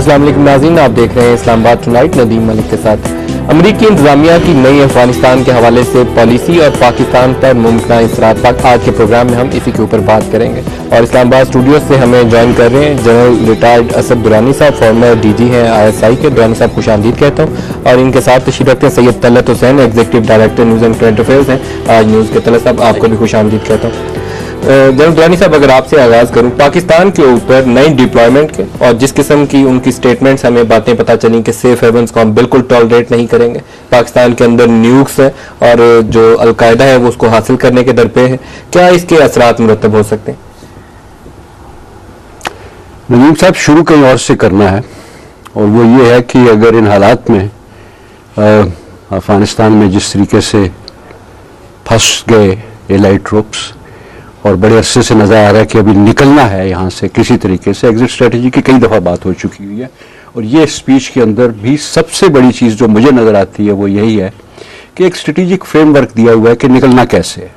अस्सलाम वालेकुम नाज़रीन, आप देख रहे हैं इस्लामाबाद टुनाइट नदीम मलिक के साथ। अमरीकी इंतजामिया की नई अफगानिस्तान के हवाले से पॉलिसी और पाकिस्तान पर मुमकिन इसरात पर आज के प्रोग्राम में हम इसी के ऊपर बात करेंगे। और इस्लामाबाद स्टूडियो से हमें ज्वाइन कर रहे हैं जनरल रिटायर्ड असद दुरानी साहब, फॉर्मर डीजी हैं ISI के। दुरानी साहब खुश आमदीद कहता हूँ। और इनके साथ तशरीफ रखते हैं Syed Talat Hussain, executive director news and current affairs हैं आज न्यूज़ के। तलत साहब आपको भी खुश आमदीद कहता हूँ। जनरल दुरानी साहब, अगर आपसे आगाज करूं, पाकिस्तान के ऊपर नई डिप्लॉयमेंट के और जिस किस्म की उनकी स्टेटमेंट्स हमें बातें पता चली कि सेफ हेवन्स को हम बिल्कुल टॉलरेट नहीं करेंगे, पाकिस्तान के अंदर न्यूक्स है और जो अलकायदा है वो उसको हासिल करने के दर पे है, क्या इसके असरात मुरतब हो सकते हैं? नदीम साहब, शुरू कहीं और से करना है और वो ये है कि अगर इन हालात में अफगानिस्तान में जिस तरीके से फंस गए एलाइड ट्रूप्स और बड़े अरसे से नजर आ रहा है कि अभी निकलना है यहाँ से किसी तरीके से, एग्जिट स्ट्रेटजी की कई दफ़ा बात हो चुकी हुई है। और ये स्पीच के अंदर भी सबसे बड़ी चीज़ जो मुझे नज़र आती है वो यही है कि एक स्ट्रेटेजिक फ्रेमवर्क दिया हुआ है कि निकलना कैसे है।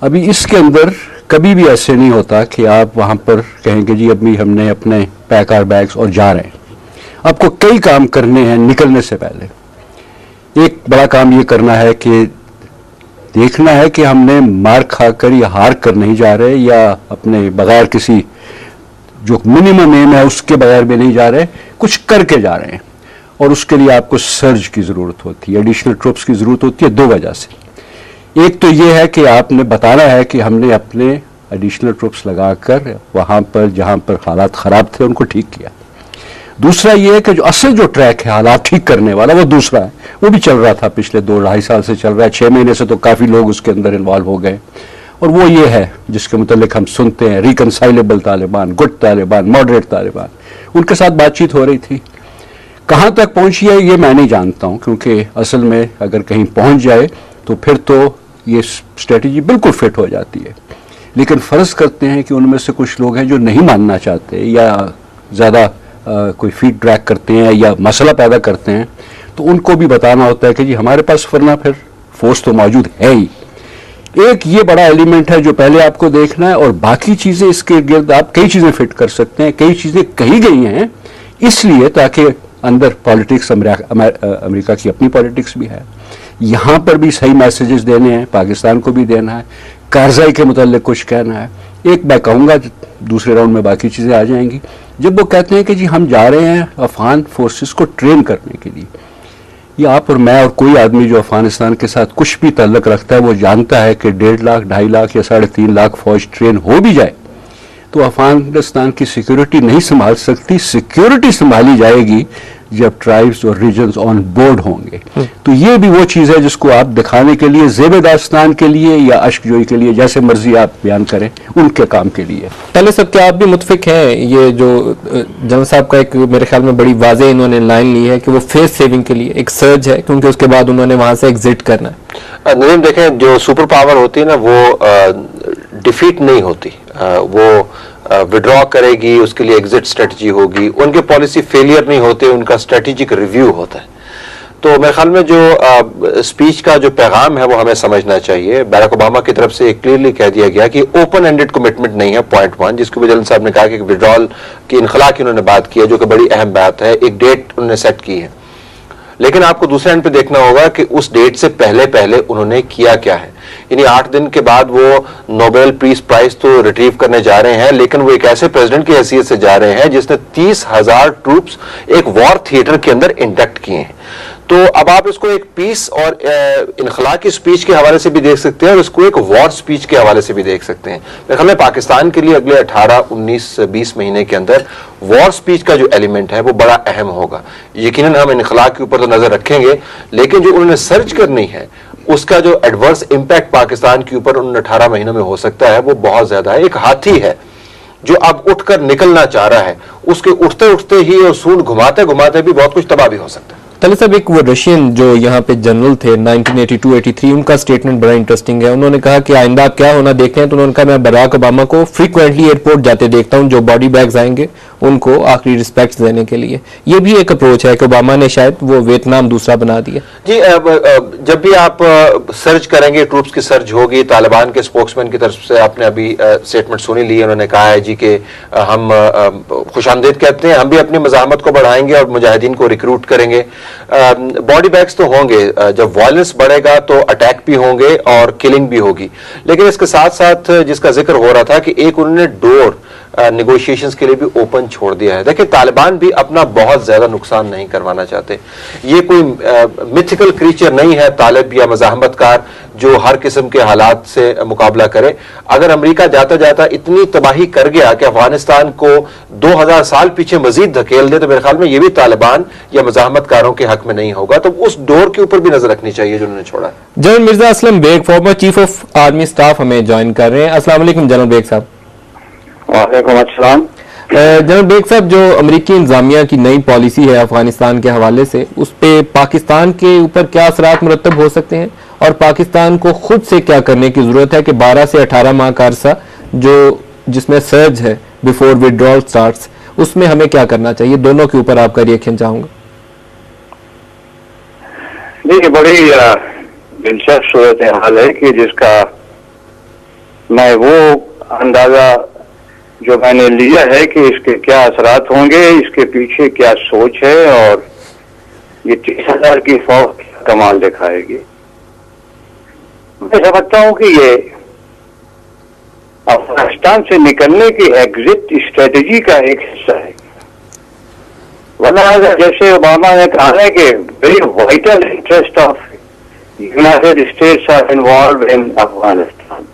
अभी इसके अंदर कभी भी ऐसे नहीं होता कि आप वहाँ पर कहेंगे जी अभी हमने अपने पैक आर बैग्स और जा रहे हैं। आपको कई काम करने हैं निकलने से पहले। एक बड़ा काम ये करना है कि देखना है कि हमने मार खाकर या हार कर नहीं जा रहे या अपने बगैर किसी जो मिनिमम एम है उसके बगैर भी नहीं जा रहे, कुछ करके जा रहे हैं। और उसके लिए आपको सर्ज की ज़रूरत होती है, एडिशनल ट्रूप्स की ज़रूरत होती है दो वजह से। एक तो ये है कि आपने बताना है कि हमने अपने एडिशनल ट्रूप्स लगाकर वहाँ पर जहाँ पर हालात ख़राब थे उनको ठीक किया। दूसरा ये है कि जो असल जो ट्रैक है हालात ठीक करने वाला वो दूसरा है, वो भी चल रहा था पिछले 2-2.5 साल से चल रहा है। 6 महीने से तो काफ़ी लोग उसके अंदर इन्वॉल्व हो गए। और वो ये है जिसके मुतालिक हम सुनते हैं रिकनसाइलेबल तालिबान, गुड तालिबान, मॉडरेट तालिबान। उनके साथ बातचीत हो रही थी, कहाँ तक पहुँची है ये मैं नहीं जानता हूँ, क्योंकि असल में अगर कहीं पहुँच जाए तो फिर तो ये स्ट्रेटजी बिल्कुल फिट हो जाती है। लेकिन फ़र्ज़ करते हैं कि उनमें से कुछ लोग हैं जो नहीं मानना चाहते या ज़्यादा कोई फीड ड्रैग करते हैं या मसला पैदा करते हैं, तो उनको भी बताना होता है कि जी हमारे पास वरना फिर फोर्स तो मौजूद है ही। एक ये बड़ा एलिमेंट है जो पहले आपको देखना है, और बाकी चीज़ें इसके गिर्द आप कई चीज़ें फिट कर सकते हैं। कई चीज़ें कही गई हैं इसलिए ताकि अंदर पॉलिटिक्स, अमेरिका की अपनी पॉलिटिक्स भी है, यहाँ पर भी सही मैसेजेस देने हैं, पाकिस्तान को भी देना है, कारज़ाई के मुताल्लिक कुछ कहना है। एक मैं कहूँगा दूसरे राउंड में बाकी चीज़ें आ जाएंगी। जब वो कहते हैं कि जी हम जा रहे हैं अफगान फोर्सेस को ट्रेन करने के लिए, ये आप और मैं और कोई आदमी जो अफगानिस्तान के साथ कुछ भी ताल्लुक़ रखता है वो जानता है कि 1.5 लाख, 2.5 लाख या 3.5 लाख फौज ट्रेन हो भी जाए तो अफगानिस्तान की सिक्योरिटी नहीं संभाल सकती। सिक्योरिटी संभाली जाएगी जब ट्राइब्स और रीजन्स ऑन बोर्ड होंगे। तो ये भी वो चीज़ है जिसको आप दिखाने के लिए, ज़ेब दास्तान के लिए या अश्कजोई के लिए, जैसे मर्जी आप बयान करें, उनके काम के लिए। तले साहब, क्या आप भी मुतफिक हैं? ये जो जनरल साहब का एक मेरे ख्याल में बड़ी वाज़ेह इन्होंने लाइन ली है कि वो फेस सेविंग के लिए एक सर्ज है, क्योंकि उसके बाद उन्होंने वहाँ से एग्जिट करना है। नदीम, देखें जो सुपर पावर होती है ना वो डिफीट नहीं होती, वो विड्रॉ करेगी, उसके लिए एग्जिट स्ट्रेटजी होगी। उनके पॉलिसी फेलियर नहीं होते, उनका स्ट्रेटेजिक रिव्यू होता है। तो मेरे ख्याल में जो स्पीच का जो पैगाम है वो हमें समझना चाहिए। बैरक ओबामा की तरफ से क्लियरली कह दिया गया कि ओपन एंडेड कमिटमेंट नहीं है, पॉइंट 1, जिसके वजह साहब ने कहा कि विड्रॉल की, इनखला की उन्होंने बात की है, जो कि बड़ी अहम बात है। एक डेट उन्होंने सेट की है, लेकिन आपको दूसरे एंड पे देखना होगा कि उस डेट से पहले पहले उन्होंने किया क्या है। यानी 8 दिन के बाद वो नोबेल पीस प्राइज तो रिट्रीव करने जा रहे हैं, लेकिन वो एक ऐसे प्रेसिडेंट की हैसियत से जा रहे हैं जिसने 30,000 ट्रूप्स एक वॉर थिएटर के अंदर इंडक्ट किए हैं। तो अब आप इसको एक पीस और इनखला की स्पीच के हवाले से भी देख सकते हैं और इसको एक वॉर स्पीच के हवाले से भी देख सकते हैं। मेरे ख्याल में पाकिस्तान के लिए अगले 18, 19, 20 महीने के अंदर वॉर स्पीच का जो एलिमेंट है वो बड़ा अहम होगा। यकीनन हम इनखला के ऊपर तो नजर रखेंगे, लेकिन जो उन्होंने सर्च करनी है उसका जो एडवर्स इंपैक्ट पाकिस्तान के ऊपर उन 18 महीनों में हो सकता है वो बहुत ज्यादा है। एक हाथी है जो अब उठकर निकलना चाह रहा है, उसके उठते उठते ही और सूंड घुमाते घुमाते भी बहुत कुछ तबाह भी हो सकता है। तले साहब, एक वो रशियन जो यहाँ पे जनरल थे 1982-83, उनका स्टेटमेंट बड़ा इंटरेस्टिंग है। उन्होंने कहा कि आइंदा आप क्या होना देखते हैं, तो उन्होंने कहा मैं बराक ओबामा को फ्रीक्वेंटली एयरपोर्ट जाते देखता हूँ, जो बॉडी बैग्स आएंगे उनको आखिरी रिस्पेक्ट देने के लिए। ये भी एक अप्रोच है कि ओबामा ने शायद वो वियतनाम दूसरा बना दिया। जी, जब भी आप सर्च करेंगे, ट्रूप्स की सर्च होगी, तालिबान के स्पोक्समैन की तरफ से आपने अभी स्टेटमेंट सुनी ली, उन्होंने कहा है जी कि हम खुशामदीद कहते हैं, हम भी अपनी मज़ाहमत को बढ़ाएंगे और मुजाहिदीन को रिक्रूट करेंगे। बॉडी बैग्स तो होंगे, जब वायलेंस बढ़ेगा तो अटैक भी होंगे और किलिंग भी होगी, लेकिन इसके साथ साथ जिसका जिक्र हो रहा था कि एक उन्होंने डोर नेगोशिएशंस के लिए भी ओपन छोड़ दिया है। देखिए, तालिबान भी अपना बहुत ज्यादा नुकसान नहीं करवाना चाहते। ये कोई मिथिकल क्रीचर नहीं है तालिब या मज़ाहमतकार जो हर किस्म के हालात से मुकाबला करे। अगर अमेरिका जाता जाता इतनी तबाही कर गया कि अफगानिस्तान को 2000 साल पीछे मजीद धकेल दे, तो मेरे ख्याल में ये भी तालिबान या मज़ाहमतकारों के हक में नहीं होगा। तो उस डोर के ऊपर भी नजर रखनी चाहिए जो उन्होंने छोड़ा है। General Mirza Aslam Beg, former chief of army staff, हमें ज्वाइन कर रहे हैं। अस्सलाम वालेकुम जनरल बेग साहब। वालेकुम अस्सलाम। जनरल बेग साहब, जो अमेरिकी इंतजामिया की नई पॉलिसी है अफगानिस्तान के हवाले से, उस पे पाकिस्तान के ऊपर क्या असरात मुरतब हो सकते हैं और पाकिस्तान को खुद से क्या करने की जरूरत है कि 12 से 18 माह का अरसा जो जिसमें सर्ज है बिफोर विड्रॉल स्टार्ट्स, उसमें हमें क्या करना चाहिए? दोनों के ऊपर आपका रिएक्शन चाहूंगा। देखिए, बड़ी दिलचस्प सूरत हाल है कि जिसका मैं वो अंदाजा जो मैंने लिया है कि इसके क्या असरात होंगे, इसके पीछे क्या सोच है और ये 30,000 की फौज कमाल दिखाएगी। मैं समझता हूं कि ये अफगानिस्तान से निकलने की एग्जिट स्ट्रेटेजी का एक हिस्सा है। वरना जैसे ओबामा ने कहा है कि very vital interest of United States are involve in Afghanistan,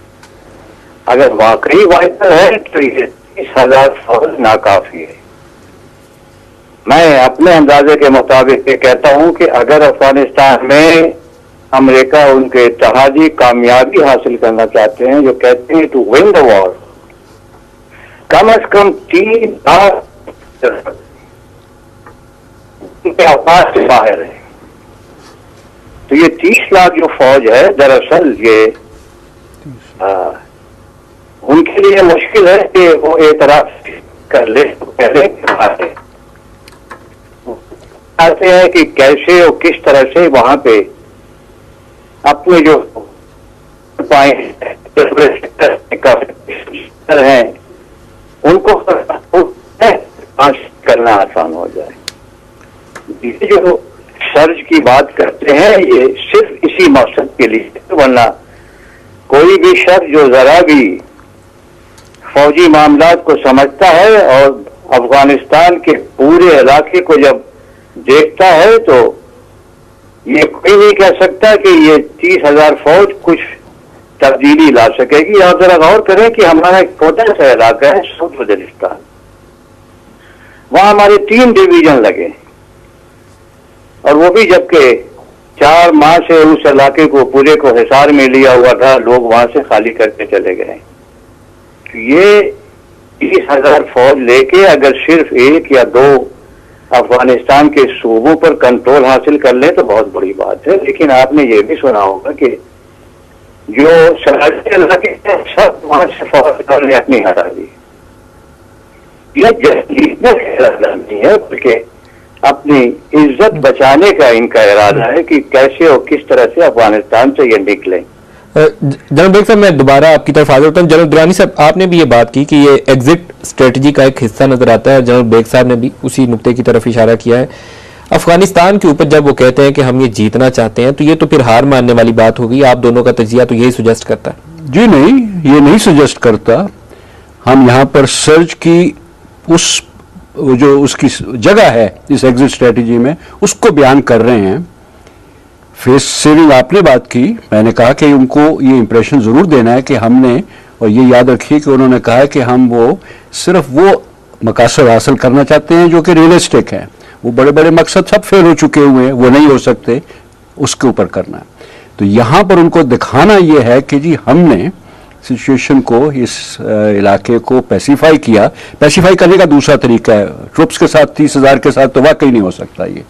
अगर वाकई वाइटल है तो ये 30,000 फौज नाकाफी है। मैं अपने अंदाजे के मुताबिक ये कहता हूं कि अगर अफगानिस्तान में अमेरिका उनके इत्तेहादी कामयाबी हासिल करना चाहते हैं, जो कहते हैं टू विन द वॉर, कम से कम 3 लाख अवकाश से बाहर है। तो ये 30 लाख जो फौज है, दरअसल ये उनके लिए मुश्किल है कि वो एतराफ कर ले। पहले कहते हैं कि कैसे और किस तरह से वहां पे अपने जो हैं उनको करना आसान हो जाए। ये जो सर्ज की बात करते हैं, ये सिर्फ इसी मकसद के लिए, वरना कोई भी शख्स जो जरा भी फौजी मामलात को समझता है और अफगानिस्तान के पूरे इलाके को जब देखता है, तो ये कोई नहीं कह सकता कि ये 30,000 फौज कुछ तब्दीली ला सकेगी। आप जरा गौर करें कि हमारा एक छोटा सा इलाका है साउथ वजीरिस्तान, वहां हमारे 3 डिवीजन लगे और वो भी जबकि 4 माह से उस इलाके को पूरे को हिसार में लिया हुआ था, लोग वहां से खाली करके चले गए। ये 30,000 फौज लेके अगर सिर्फ 1 या 2 अफगानिस्तान के सूबों पर कंट्रोल हासिल कर ले तो बहुत बड़ी बात है। लेकिन आपने ये भी सुना होगा कि जो सरहदी इलाके हैं सब वहां से फौज ने अपनी हटा दी। यह जीतने का इरादा नहीं है, बल्कि अपनी इज्जत बचाने का इनका इरादा है कि कैसे और किस तरह से अफगानिस्तान से ये निकले। जनरल बेग साहब, मैं दोबारा आपकी तरफ हाजिर होता हूँ। जनरल दुरानी साहब, आपने भी ये बात की कि ये एग्जिट स्ट्रेटजी का एक हिस्सा नजर आता है। जनरल बेग साहब ने भी उसी नुक्ते की तरफ इशारा किया है। अफगानिस्तान के ऊपर जब वो कहते हैं कि हम ये जीतना चाहते हैं, तो ये तो फिर हार मानने वाली बात होगी। आप दोनों का तजिया तो यही सुजेस्ट करता है। जी नहीं, ये नहीं सुजेस्ट करता। हम यहाँ पर सर्च की उस जो उसकी जगह है इस एग्जिट स्ट्रेटजी में, उसको बयान कर रहे हैं। फेस सेविंग आपने बात की, मैंने कहा कि उनको ये इंप्रेशन जरूर देना है कि हमने, और ये याद रखिए कि उन्होंने कहा है कि हम वो सिर्फ वो मकासद हासिल करना चाहते हैं जो कि रियलिस्टिक हैं। वो बड़े बड़े मकसद सब फेल हो चुके हुए हैं, वो नहीं हो सकते, उसके ऊपर करना है। तो यहाँ पर उनको दिखाना ये है कि जी हमने सिचुएशन को, इस इलाके को पैसिफाई किया। पैसिफाई करने का दूसरा तरीका है, ट्रुप्स के साथ 30,000 के साथ तो वाकई नहीं हो सकता ये,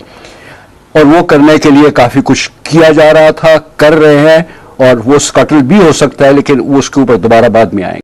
और वो करने के लिए काफी कुछ किया जा रहा था, कर रहे हैं, और वो स्कटल भी हो सकता है, लेकिन उसके ऊपर दोबारा बाद में आएंगे।